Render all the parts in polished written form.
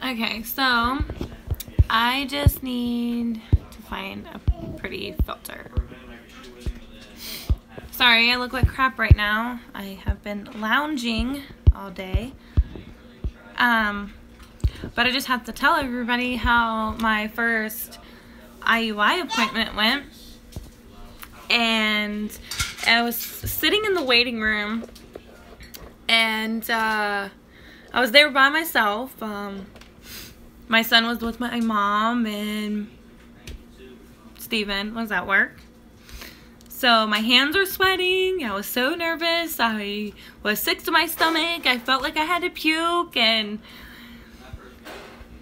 Okay, so I just need to find a pretty filter. Sorry, I look like crap right now. I have been lounging all day. But I just have to tell everybody how my first IUI appointment went. And I was sitting in the waiting room, and I was there by myself. My son was with my mom, and Steven was at work. So my hands were sweating. I was so nervous. I was sick to my stomach. I felt like I had to puke, and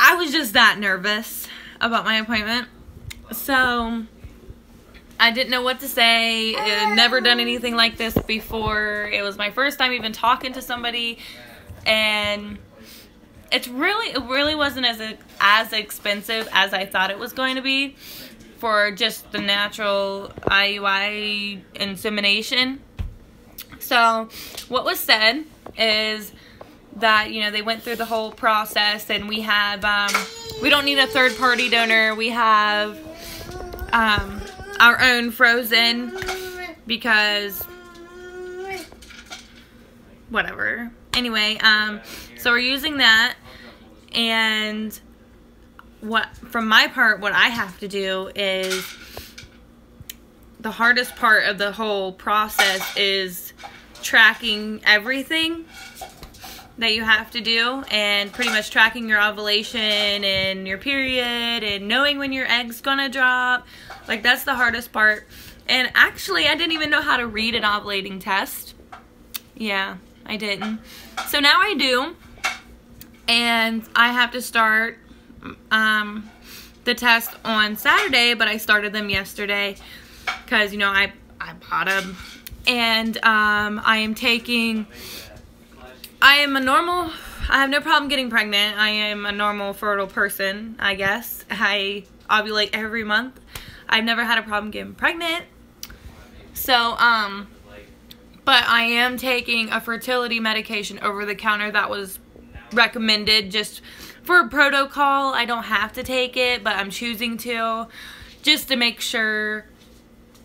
I was just that nervous about my appointment. So I didn't know what to say. I had never done anything like this before. It was my first time even talking to somebody, and it really wasn't as expensive as I thought it was going to be for just the natural IUI insemination. So what was said is that, you know, they went through the whole process, and we have we don't need a third-party donor. We have our own frozen, because whatever. Anyway, so we're using that, and from my part, what I have to do is, the hardest part of the whole process is tracking everything that you have to do, and pretty much tracking your ovulation and your period and knowing when your egg's gonna drop. Like, that's the hardest part. And actually, I didn't even know how to read an ovulating test. Yeah, I didn't. So now I do, and I have to start the test on Saturday, but I started them yesterday because, you know, I bought them. And I have no problem getting pregnant. I am a normal fertile person, I guess. I ovulate every month. I've never had a problem getting pregnant. So, but I am taking a fertility medication over the counter that was recommended just for a protocol. I don't have to take it, but I'm choosing to, just to make sure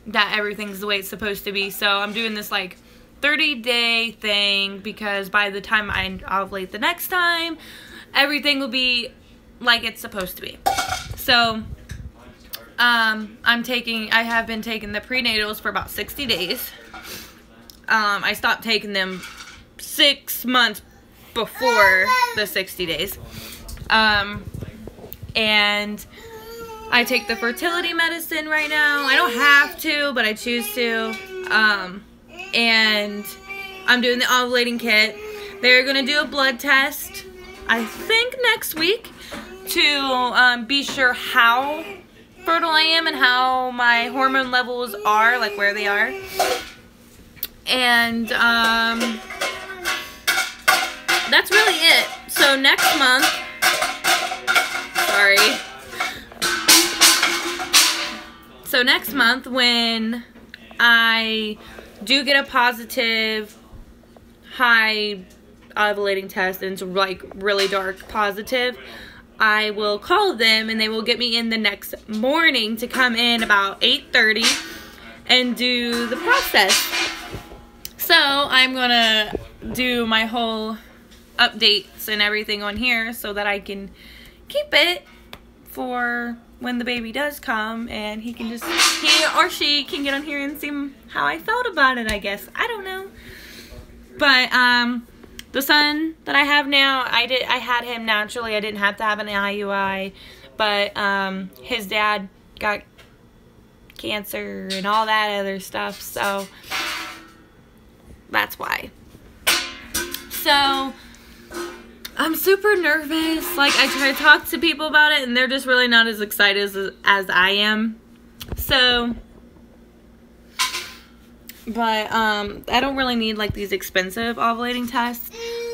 that everything's the way it's supposed to be. So I'm doing this like 30-day thing, because by the time I ovulate the next time, everything will be like it's supposed to be. So I have been taking the prenatals for about 60 days. I stopped taking them 6 months before the 60 days. And I take the fertility medicine right now. I don't have to, but I choose to. And I'm doing the ovulating kit. They're going to do a blood test, I think next week, to be sure how fertile I am and how my hormone levels are, like where they are. And that's really it. So next month, sorry. So next month, when I do get a positive high ovulating test, and it's like really dark positive, I will call them, and they will get me in the next morning to come in about 8:30 and do the process. So I'm gonna do my whole updates and everything on here so that I can keep it for when the baby does come, and he or she can get on here and see how I felt about it, I guess. I don't know. But the son that I have now, I had him naturally. I didn't have to have an IUI, but his dad got cancer and all that other stuff, so that's why. So I'm super nervous. Like, I try to talk to people about it, and they're just really not as excited as I am. So, but I don't really need like these expensive ovulating tests.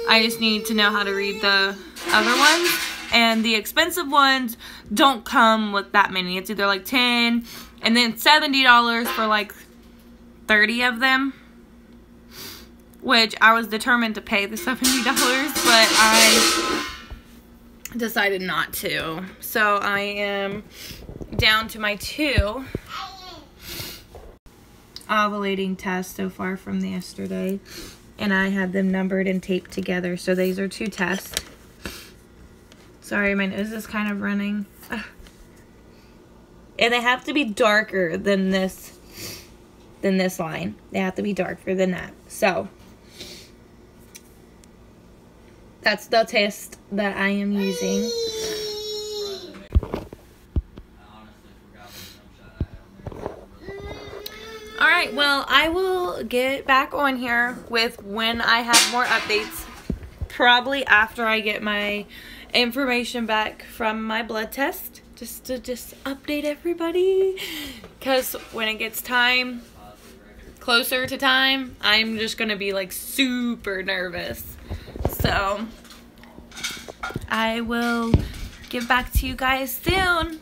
I just need to know how to read the other ones, and the expensive ones don't come with that many. It's either like 10 and then $70 for like 30 of them, which I was determined to pay the $70, but decided not to. So I am down to my 2 ovulating tests so far from yesterday, and I have them numbered and taped together. So these are 2 tests. Sorry, my nose is kind of running. Ugh. And they have to be darker than this line. They have to be darker than that. So that's the test that I am using. Alright, well, I will get back on here with when I have more updates. Probably after I get my information back from my blood test. Just to update everybody. Because when it gets time, closer to time, I'm just going to be like super nervous. So I will get back to you guys soon.